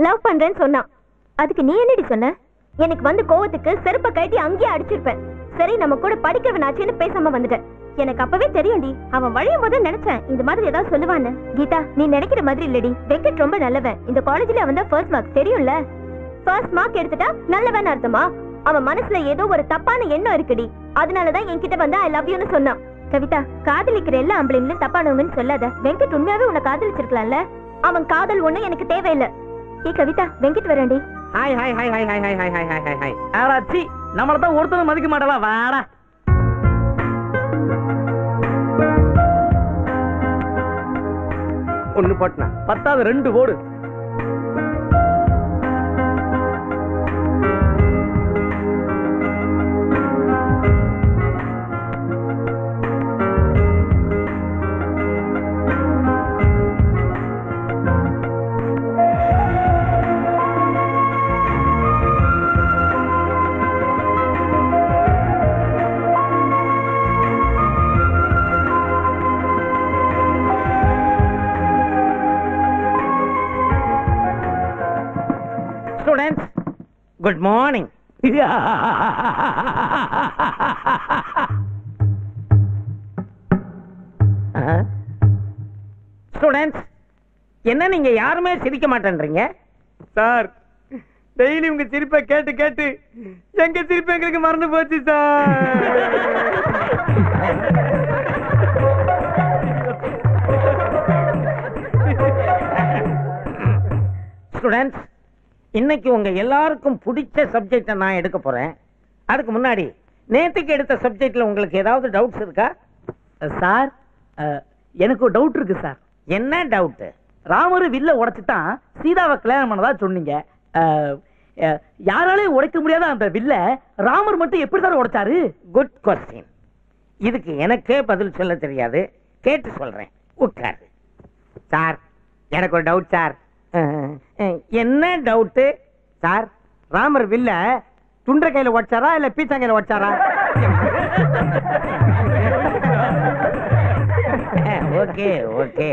Love பண்றேன்னு சொன்னான். அதுக்கு நீ என்னடி சொன்ன? எனக்கு வந்து கோவத்துக்கு செருப்ப கட்டி அங்கேயே அடிச்சிருப்பேன். சரி நம்ம கூட படிக்கிறவனாச்சேன்னு பேசாம வந்துட்டேன். எனக்கு அப்பவே தெரியும்டி, அவன் வழியும் போது நினைச்சேன் இந்த மாதிரி ஏதாவது சொல்லுவான்னு. கீதா, நீ நினைக்கிற மாதிரி இல்லடி. வெங்கட் ரொம்ப நல்லவன். இந்த காலேஜ்ல அவன் தான் ஃபர்ஸ்ட் மார்க், தெரியும்ல? ஃபர்ஸ்ட் மார்க் எடுத்துட்டா நல்லவன் அர்த்தமா? அவன் மனசுல ஏதோ ஒரு தப்பான எண்ணம் இருக்குடி. அதனாலதான் என்கிட்ட வந்து ஐ லவ் யூன்னு சொன்னான். கவிதா, காதலிக்கிற எல்லா ஆம்பளைங்களும் தப்பானவங்கன்னு சொல்லாத. வெங்கட் உண்மையாவே உன்னை காதலிச்சிருக்கலாம்ல. அவன் காதல் ஒண்ணு எனக்கு தேவையில்லை. ஏ கவிதா, வெங்கட் வரேன்டி. Hi hi hi hi hi hi hi hi hi hi. ஆராச்சி, நம்மள தான் ஒருத்தரும் மதிக்க மாட்டலாம். வாடா. ஒன்னு போட்டனா 10வது 2 போடு. Students, good morning. Students, என்ன நீங்க யாருமே சிரிக்க மாட்டேன்றீங்க? சார், டெய்லி உங்க சிரிப்பை கேட்டு கேட்டு எங்க சிரிப்பு எங்களுக்கு மறந்து போச்சு சார். ஸ்டூடெண்ட்ஸ், இன்னைக்கு உங்க எல்லாருக்கும் பிடிச்ச சப்ஜெக்ட நான் எடுக்க போறேன். அதுக்கு முன்னாடி நேத்துக்கு எடுத்த சப்ஜெக்ட்ல உங்களுக்கு ஏதாவது டவுட்ஸ் இருக்கா? சார், எனக்கு ஒரு டவுட் இருக்கு சார். என்ன டவுட்? ராமர் வில்ல உடைச்சுட்டான் சீதாவை கல்யாணம் பண்ணதா சொன்னீங்க. யாராலையும் உடைக்க முடியாத அந்த வில்ல ராமர் மட்டும் எப்படி சார் உடைச்சாரு? Good question. இதுக்கு எனக்கே பதில் சொல்ல தெரியாது, கேட்டு சொல்றேன். உட்காரு. சார், எனக்கு ஒரு டவுட் சார். என்ன டவுட் சார்? ராமர் வில்ல துண்ட கையில உடைச்சாரா இல்ல பீச்சாங்கையில உடைச்சாரா? Okay okay.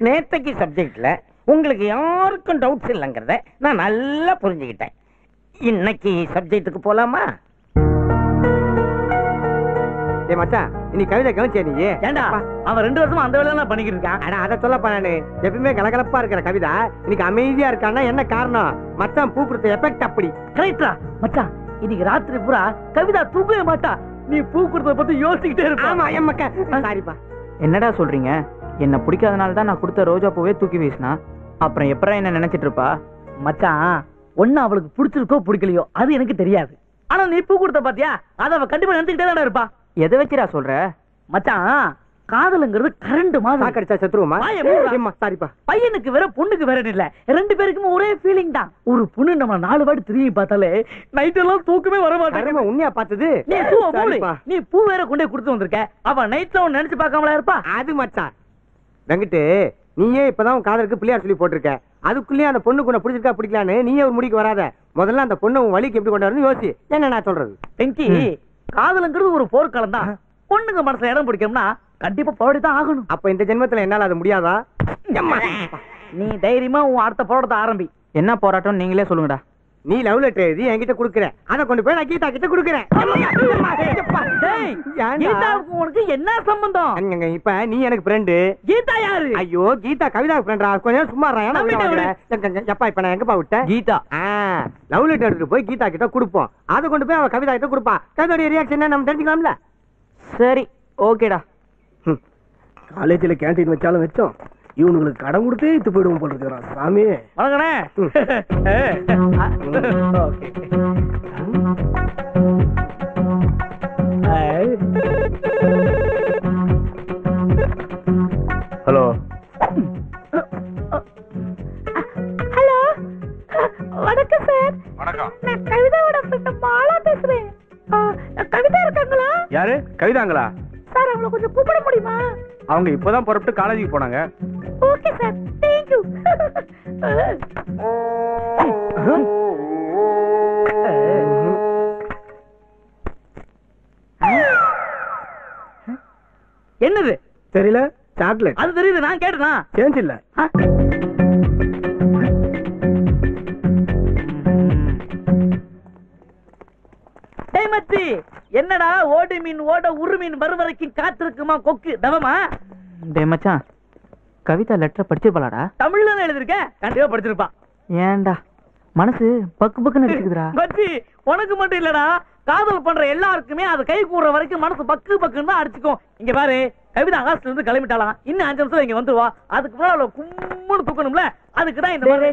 நேத்தைக்கு சப்ஜெக்ட்ல உங்களுக்கு யாருக்கும் டவுட்ஸ் இல்லைங்கிறத நான் நல்லா புரிஞ்சுக்கிட்டேன். இன்னைக்கு சப்ஜெக்ட்டுக்கு போலாமா? மச்சான், இன்னைக்கு கவிதை கவனிச்சே நீ? ஏண்டா, அவன் 2 வருஷமா அந்த வேலை தான் பண்ணிக்கிட்டு இருக்கான். ஆனா அதை சொல்லப்பா, நானு எப்பவுமே கலகலப்பா இருக்கிற கவிதா இன்னைக்கு அமைதியா இருக்கான்னா என்ன காரணம்? மச்சான் பூ கொடுத்த எஃபெக்ட் அப்படி. கரெக்டா மச்சான், இன்னைக்கு ராத்திரி பூரா கவிதா தூங்கவே மாட்டா. நீ பூ கொடுத்த பத்தி யோசிச்சுக்கிட்டே இருப்பா. ஆமா எம்மக்கா. சாரிப்பா. என்னடா சொல்றீங்க? என்ன பிடிக்காதனால தான் நான் கொடுத்த ரோஜா பூவே தூக்கி வீசினா, அப்புறம் எப்பறம் என்ன நினைச்சிட்டு இருப்பா? மச்சான், ஒண்ணு அவளுக்கு பிடிச்சிருக்கோ பிடிக்கலையோ அது எனக்கு தெரியாது. ஆனா நீ பூ கொடுத்த பாத்தியா, அதை அவ கண்டிப்பா நினைச்சுக்கிட்டே தான் இருப்பா. எதை வச்சுடா சொல்ற? மச்சான், காதலுங்கிறது கரண்ட் மாதிரி. சாக்கடிச்சா செத்துருவோமா? சாரிப்பா. பையனுக்கு வேற பொண்ணுக்கு வேற இல்ல, 2 பேருக்கும் ஒரே ஃபீலிங் தான். ஒரு பொண்ணு நம்ம 4 வாட்டி திரும்பி பார்த்தாலே நைட் எல்லாம் தூக்கமே வர மாட்டேங்குது. உண்மையா பார்த்தது? நீ பூ வேற கொண்டே கொடுத்து வந்திருக்க. அவ நைட்ல ஒன்னு நினைச்சு பார்க்காமலா இருப்பா? அது மச்சான் வெங்கட்டு, நீயே இப்பதான் உன் காதலுக்கு பிள்ளையார் சொல்லி போட்டிருக்க. அதுக்குள்ளேயே அந்த பொண்ணு உன்னை பிடிச்சிருக்கா பிடிக்கலான்னு நீயே ஒரு முடிக்கு வராத. முதல்ல அந்த பொண்ணு உன் வழிக்கு எப்படி கொண்டாடுன்னு யோசி. என்ன நான் சொல்றது? வெங்கி, காதலுங்கிறது ஒரு போர்க்களம் தான். பொண்ணுங்க மனசுல இடம் பிடிக்கணும்னா கண்டிப்பா போராடிதான் ஆகணும். அப்ப இந்த ஜென்மத்துல என்னால அது முடியாதா? நீ தைரியமா உன் அடுத்த போராட்டத்தை ஆரம்பி. என்ன போராட்டம் நீங்களே சொல்லுங்கடா. நீ லவ் லெட்டர் எழுதி என்கிட்ட குடுக்குற, அதை கொண்டு போய் நான் கீதா கிட்ட குடுக்குறேன். உனக்கு என்ன சம்பந்தம்? இப்ப நீ எனக்கு ஃப்ரெண்டு. கீதா யாரு? ஐயோ, கீதா கவிதா ஃப்ரெண்டா. கொஞ்சம் சும்மா எப்பா இப்ப நான் எங்கப்பா விட்டேன்? கீதா லவ் லெட்டர் எடுத்துட்டு போய் கீதா கிட்ட கொடுப்போம். அதை கொண்டு போய் அவ கவிதா கிட்ட கொடுப்பா. கவிதோட ரியாக்ஷன் நம்ம தெரிஞ்சுக்கலாம்ல. சரி, ஓகேடா. காலேஜ்ல கேண்டீன் வச்சாலும் வச்சோம், இவனுங்களுக்கு கடன் கொடுத்தே இத்து போயிடுவோம் போல இருக்கிறான் சாமி. வணக்கண்ணே. ஹலோ ஹலோ, வணக்கம் சார். வணக்கம். நான் கவிதாவோட ஃப்ரெண்ட் மாலா பேசுறேன். கவிதா இருக்காங்களா? யாரு? கவிதாங்களா? சார், அவங்கள கொஞ்சம் கூப்பிட முடியுமா? அவங்க இப்பதான் புறப்பட்டு காலேஜுக்கு போனாங்க. Okay sir, thank you. என்னது தெரியல. சாக்லேட். அது தெரியுது, நான் கேட்டேனா? சேஞ்ச் இல்ல. ஆடு மீன் ஓட உருமீன் வரும் வரைக்கும் காத்திருக்குமா கொக்கு தவமா. டேய் மச்சான், கவிதா லெட்டர் படிச்சிருப்பாளாடா? தமிழ்ல எழுதிருக்க, கண்டிப்பா படிச்சிருப்பா. ஏன்டா மனசு பக்கு பக்குன்னு இருக்குதுடா. மச்சி, உனக்கு மட்டும் இல்லடா, காதல் பண்ற எல்லாருக்குமே அது கை கூடுற வரைக்கும் மனசு பக்கு பக்குன்னு தான் அடிச்சுக்கும். இங்க பாரு, கவிதா ஆகாசத்துல இருந்து கிளம்பிட்டாலாம், இன்னும் 5 நிமிஷம் இங்க வந்துருவா. அதுக்கு முன்னாடி அவளை கும்முன்னு தூக்கணும்ல, அதுக்குதான் இந்த மாதிரி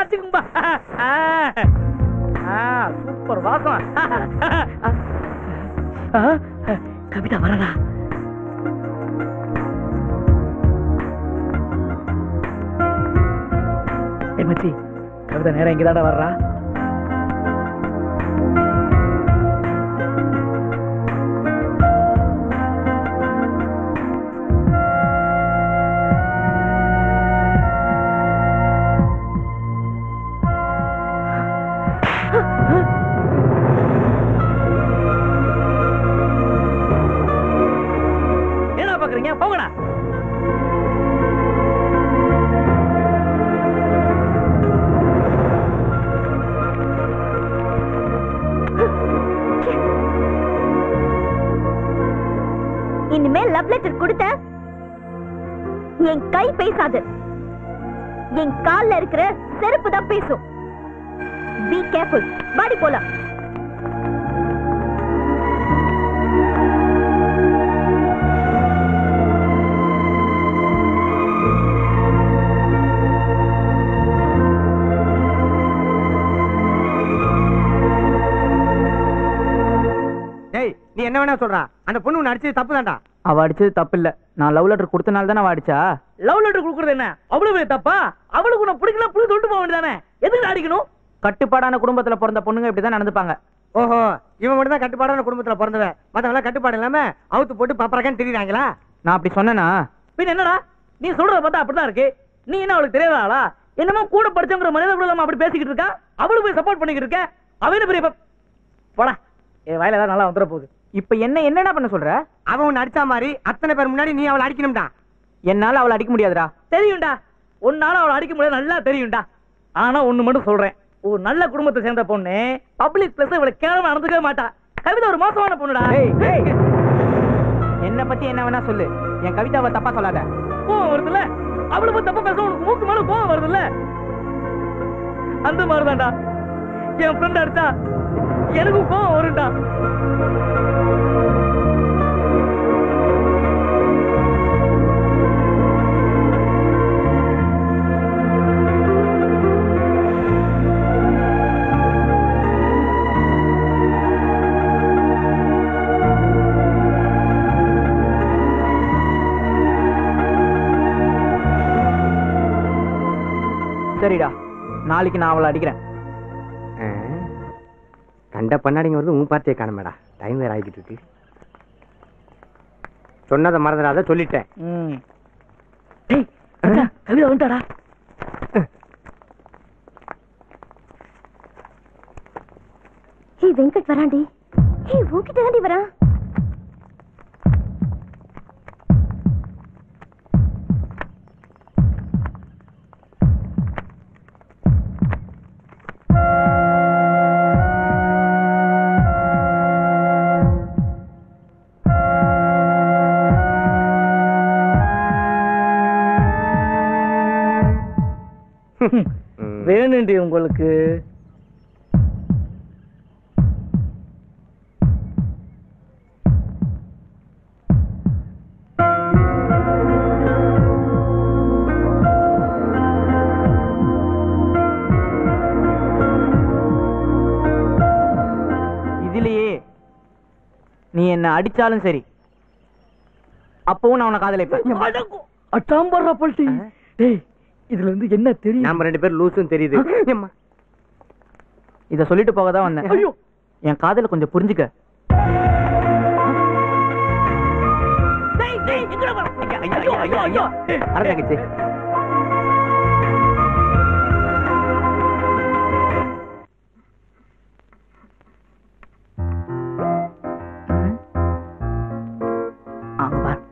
அடிச்சுக்கும்பா. சூப்பர் வாசம். கவிதா வரடா. மச்சி, கவிதா நேரம் இங்கதாடா வர்றா. என்ன பாக்குறீங்க? போகடா. இனிமேல் லவ் லெட்டர் கொடுத்த என் கை பேசாது, என் கால்ல இருக்கிற செருப்பு தான் பேசும். Be careful. பாடி போலாம். நீ என்ன வேணா சொல்றா, அந்த பொண்ணு உன்னை அடிச்சது தப்பு தான்டா. அவ அடிச்சது தப்பு இல்ல, நான் லவ் லெட்டர் கொடுத்தனால தானே அவ அடிச்சா. லவ் லெட்டர் கொடுக்கறது என்ன அவ்வளவு தப்பா? அவளுக்கு உன்னை பிடிக்கல, புடி சொல்லிட்டு போக வேண்டியதானே, எதுக்கு அடிக்கணும்? கட்டுப்பாடான குடும்பத்துல பிறந்த பொண்ணுங்க இப்படிதான் நடந்துப்பாங்க. ஓஹோ, இவன் மட்டும் தான் கட்டுப்பாடான குடும்பத்துல பிறந்தவன், மத்தவங்க கட்டுப்பாடு இல்லாம அவுத்து போட்டு பப்பரக்கான்னு தெரியுறாங்களா? நான் அப்படி சொன்னேனா? பின் என்னடா நீ சொல்றத பார்த்தா அப்படிதான் இருக்கு. நீ என்ன அவளுக்கு தெரியாதா? என்னமோ கூட படிச்சவங்கிற மனித கூட அப்படி பேசிக்கிட்டு இருக்கா, அவளுக்கு போய் சப்போர்ட் பண்ணிக்கிட்டு இருக்க. அவனு பெரிய போடா, என் வயல ஏதாவது நல்லா வந்துட போகுது. இப்ப என்னடா பண்ண சொல்ற? அவன் உன்னை அடிச்சா மாதிரி அத்தனை பேர் முன்னாடி நீ அவளை அடிக்கணும்டா. என்னால அவளை அடிக்க முடியாதுடா. தெரியும்டா, உன்னால அவளை அடிக்க முடியாது, நல்லா தெரியும்டா. ஆனா ஒண்ணு மட்டும் சொல்றேன், ஒரு நல்ல குடும்பத்தை சேர்ந்த பொண்ணு பப்ளிக் பிளேஸ்ல இவளை கேவலமா நடந்துக்கவே மாட்டா. கவிதா ஒரு மோசமான பொண்ணுடா. என்ன பத்தி என்ன வேணா சொல்லு, என் கவிதாவை தப்பா சொல்லாத. கோவம் வருதுல்ல, அவளை பத்தி தப்பா பேச உனக்கு மூக்கு மேல கோவம் வருதுல்ல, அந்த மாதிரிதான்டா என் ஃப்ரெண்ட் அடிச்சா எனக்கும் கோவம் வரும்டா. சரிடா, நாளைக்கு நான் அவளை அடிக்கிறேன். கண்ட பண்ணாடிங்க வருது, உன் பார்த்தியே காணமேடா. டைம் வேற ஆகிட்டு இருக்கு. சொன்னதை மறந்துடாத, சொல்லிட்டேன். கவிதா வந்துட்டாடா. ஹே வெங்கட் வராண்டி. ஹே உன்கிட்ட தாண்டி வரா. வேணுண்டி உங்களுக்கு. இதுலயே நீ என்ன அடிச்சாலும் சரி, அப்பவும் நான் உன்னை காதலிப்பேன். அட்டாம்பர்றா போல்ட்டி. டேய், இதுல இருந்து என்ன தெரியும்? நாம 2 பேர் லூசுன்னு தெரியுது. இத சொல்லிட்டு போக தான் வந்தேன். ஐயோ, என் காதல கொஞ்சம் புரிஞ்சுக்க. டேய் டேய், எங்கடா வர? ஐயோ ஐயோ ஐயோ, அரங்கச்சி. அங்க பார்.